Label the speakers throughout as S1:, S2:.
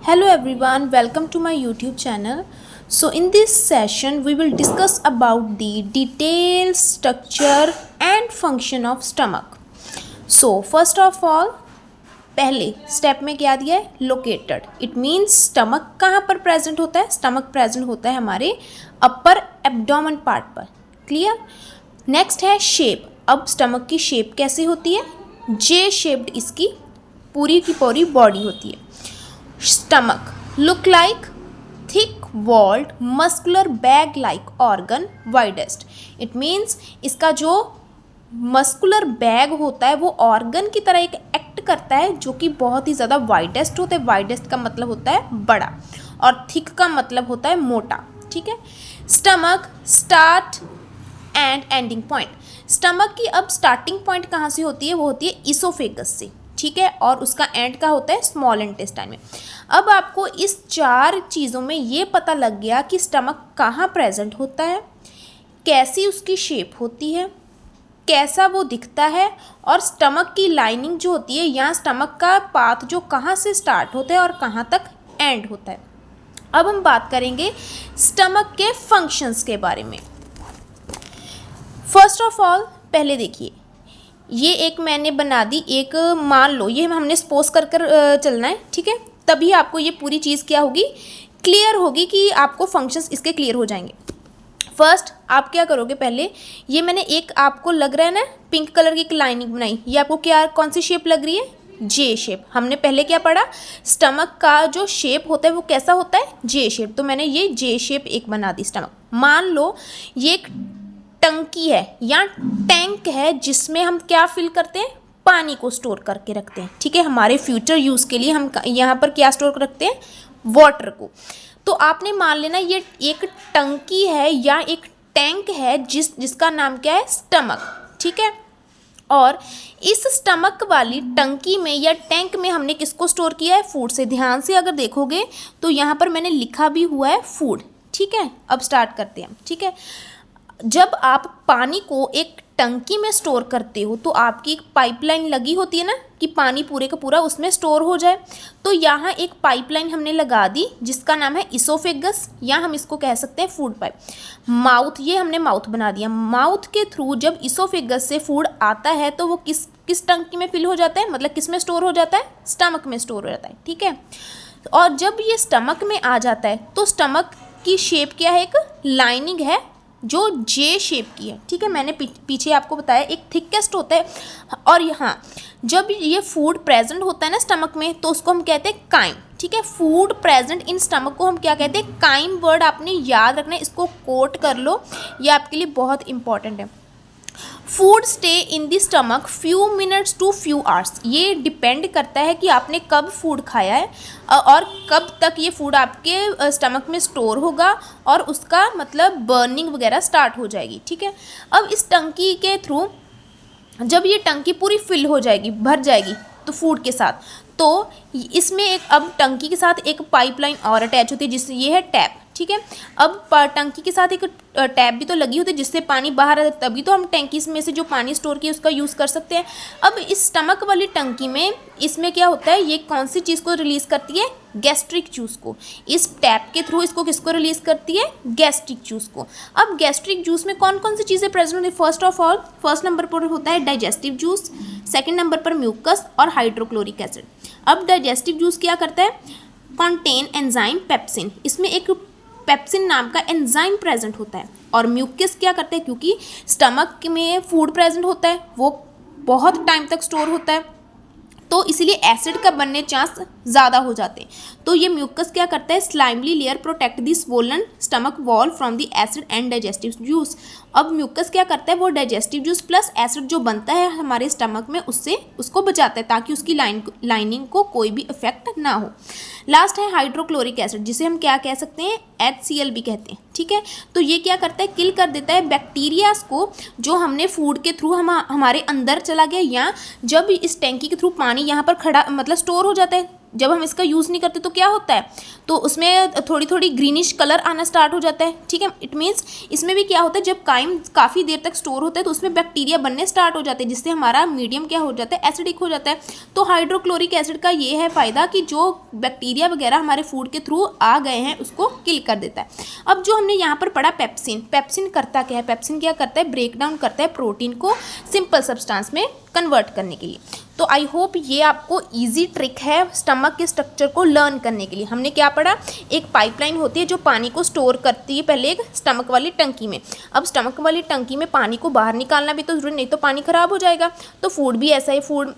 S1: Hello everyone, welcome to my YouTube channel. So in this session we will discuss about the detailed structure and function of stomach. So first of all, पहले step में क्या दिया है, located. It means stomach कहाँ पर present होता है. Stomach present होता है हमारे अपर एब्डोमेन पार्ट पर. क्लियर. नेक्स्ट है शेप. अब स्टमक की शेप कैसी होती है, जे शेप्ड इसकी पूरी की पूरी बॉडी होती है. Stomach look like thick walled muscular bag like organ widest. It means इसका जो मस्कुलर बैग होता है वो ऑर्गन की तरह एक एक्ट करता है जो कि बहुत ही ज़्यादा वाइडेस्ट होता है. वाइडेस्ट का मतलब होता है बड़ा और थिक का मतलब होता है मोटा. ठीक है. Stomach start and ending point. Stomach की अब स्टार्टिंग पॉइंट कहाँ से होती है, वो होती है इसोफेगस से. ठीक है. और उसका एंड का होता है स्मॉल इंटेस्टाइन में. अब आपको इस चार चीज़ों में ये पता लग गया कि स्टमक कहाँ प्रेजेंट होता है, कैसी उसकी शेप होती है, कैसा वो दिखता है, और स्टमक की लाइनिंग जो होती है, यहाँ स्टमक का पाथ जो कहाँ से स्टार्ट होता है और कहाँ तक एंड होता है. अब हम बात करेंगे स्टमक के फंक्शंस के बारे में. फर्स्ट ऑफ ऑल पहले देखिए, ये एक मैंने बना दी, एक मान लो ये हमने सपोज कर चलना है. ठीक है. तभी आपको ये पूरी चीज़ क्या होगी, क्लियर होगी कि आपको फंक्शंस इसके क्लियर हो जाएंगे. फर्स्ट आप क्या करोगे, पहले ये मैंने एक आपको लग रहा है ना पिंक कलर की एक लाइनिंग बनाई, ये आपको क्या कौन सी शेप लग रही है, जे शेप. हमने पहले क्या पढ़ा, स्टमक का जो शेप होता है वो कैसा होता है, जे शेप. तो मैंने ये जे शेप एक बना दी स्टमक. मान लो ये एक टंकी है या टैंक है जिसमें हम क्या फिल करते हैं, पानी को स्टोर करके रखते हैं. ठीक है. हमारे फ्यूचर यूज़ के लिए हम यहाँ पर क्या स्टोर रखते हैं, वाटर को. तो आपने मान लेना ये एक टंकी है या एक टैंक है जिसका नाम क्या है, स्टमक. ठीक है. और इस स्टमक वाली टंकी में या टैंक में हमने किसको स्टोर किया है, फूड से. ध्यान से अगर देखोगे तो यहाँ पर मैंने लिखा भी हुआ है फूड. ठीक है. अब स्टार्ट करते हैं. ठीक है. जब आप पानी को एक टंकी में स्टोर करते हो तो आपकी एक पाइपलाइन लगी होती है ना कि पानी पूरे का पूरा उसमें स्टोर हो जाए. तो यहाँ एक पाइपलाइन हमने लगा दी जिसका नाम है इसोफेगस, या हम इसको कह सकते हैं फूड पाइप. माउथ, ये हमने माउथ बना दिया. माउथ के थ्रू जब इसोफेगस से फूड आता है तो वो किस टंकी में फिल हो जाता है, मतलब किस में स्टोर हो जाता है, स्टमक में स्टोर हो जाता है. ठीक है. और जब ये स्टमक में आ जाता है तो स्टमक की शेप क्या है, एक लाइनिंग है जो जे शेप की है. ठीक है. मैंने पीछे आपको बताया एक थिकेस्ट होता है. और यहाँ जब ये फूड प्रेजेंट होता है ना स्टमक में तो उसको हम कहते हैं काइम. ठीक है. फूड प्रेजेंट इन स्टमक को हम क्या कहते हैं, काइम. वर्ड आपने याद रखना है, इसको कोट कर लो, ये आपके लिए बहुत इंपॉर्टेंट है. Food stay in the stomach few minutes to few hours. ये डिपेंड करता है कि आपने कब फूड खाया है और कब तक ये फूड आपके स्टमक में स्टोर होगा और उसका मतलब बर्निंग वगैरह स्टार्ट हो जाएगी. ठीक है. अब इस टंकी के थ्रू जब ये टंकी पूरी फिल हो जाएगी, भर जाएगी तो फूड के साथ, तो इसमें एक अब टंकी के साथ एक पाइपलाइन और अटैच होती है जिससे ये है टैप. ठीक है. अब टंकी के साथ एक टैप भी तो लगी होती है जिससे पानी बाहर आता है, तभी तो हम टंकी में से जो पानी स्टोर किया उसका यूज़ कर सकते हैं. अब इस स्टमक वाली टंकी में इसमें क्या होता है, ये कौन सी चीज़ को रिलीज़ करती है, गैस्ट्रिक जूस को. इस टैप के थ्रू इसको किसको रिलीज़ करती है, गैस्ट्रिक जूस को. अब गैस्ट्रिक जूस में कौन कौन सी चीज़ें प्रेजेंट होती है, first of all first number पर होता है डाइजेस्टिव जूस, सेकेंड नंबर पर म्यूकस और हाइड्रोक्लोरिक एसिड. अब डाइजेस्टिव जूस क्या करता है, कॉन्टेन एंजाइम पेप्सिन. इसमें एक पेप्सिन नाम का एंजाइम प्रेजेंट होता है. और म्यूकस क्या करता है, क्योंकि स्टमक में फूड प्रेजेंट होता है वो बहुत टाइम तक स्टोर होता है तो इसीलिए एसिड का बनने चांस ज़्यादा हो जाते हैं. तो ये म्यूकस क्या करता है, slimy layer protect the swollen stomach wall from the acid and digestive juice. अब म्यूकस क्या करता है, वो डाइजेस्टिव जूस प्लस एसिड जो बनता है हमारे स्टमक में उससे उसको बचाता है ताकि उसकी लाइनिंग को कोई भी इफेक्ट ना हो. लास्ट है हाइड्रोक्लोरिक एसिड, जिसे हम क्या कह सकते हैं, HCl भी कहते हैं. ठीक है. तो ये क्या करता है, किल कर देता है बैक्टीरियाज को जो हमने फूड के थ्रू हमारे अंदर चला गया, या जब इस टैंकी के थ्रू पानी यहाँ पर खड़ा मतलब स्टोर हो जाता है जब हम इसका यूज़ नहीं करते तो क्या होता है, तो उसमें थोड़ी थोड़ी ग्रीनिश कलर आना स्टार्ट हो जाता है, ठीक है। इट मीन्स इसमें भी क्या होता है, जब काइम काफ़ी देर तक स्टोर होता है तो उसमें बैक्टीरिया बनने स्टार्ट हो जाते हैं, जिससे हमारा मीडियम क्या हो जाता है, एसिडिक हो जाता है। तो हाइड्रोक्लोरिक एसिड का ये है फ़ायदा कि जो बैक्टीरिया वगैरह हमारे फूड के थ्रू आ गए हैं उसको किल कर देता है। अब जो हमने यहाँ पर पढ़ा पेप्सिन, पेप्सिन करता क्या है, पेप्सिन क्या करता है, ब्रेक डाउन करता है प्रोटीन को सिंपल सब्सटेंस में कन्वर्ट करने के लिए। तो आई होप ये आपको इजी ट्रिक है स्टमक के स्ट्रक्चर को लर्न करने के लिए। हमने क्या पढ़ा, एक पाइपलाइन होती है जो पानी को स्टोर करती है पहले एक स्टमक वाली टंकी में। अब स्टमक वाली टंकी में पानी को बाहर निकालना भी तो जरूरी, नहीं तो पानी ख़राब हो जाएगा। तो फूड भी ऐसा ही, फूड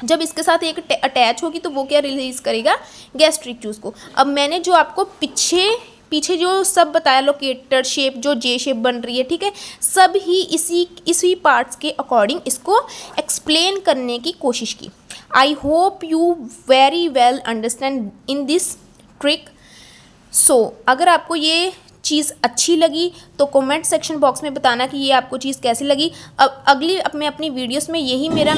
S1: जब इसके साथ एक अटैच होगी तो वो क्या रिलीज़ करेगा, गैस्ट्रिक जूस को। अब मैंने जो आपको पीछे जो सब बताया, लोकेटर शेप जो जे शेप बन रही है, ठीक है, सब ही इसी पार्ट्स के अकॉर्डिंग इसको एक्सप्लेन करने की कोशिश की। I hope you very well understand in this trick. So अगर आपको ये चीज़ अच्छी लगी तो कमेंट सेक्शन बॉक्स में बताना कि ये आपको चीज़ कैसी लगी। अब मैं अपनी वीडियोस में यही मेरा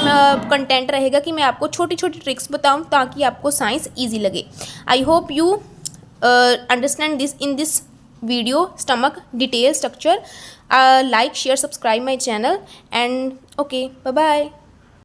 S1: कंटेंट रहेगा कि मैं आपको छोटी छोटी ट्रिक्स बताऊं ताकि आपको साइंस इजी लगे। आई hope you understand this in this video stomach detail structure. Like, share, subscribe my channel, and okay, bye bye.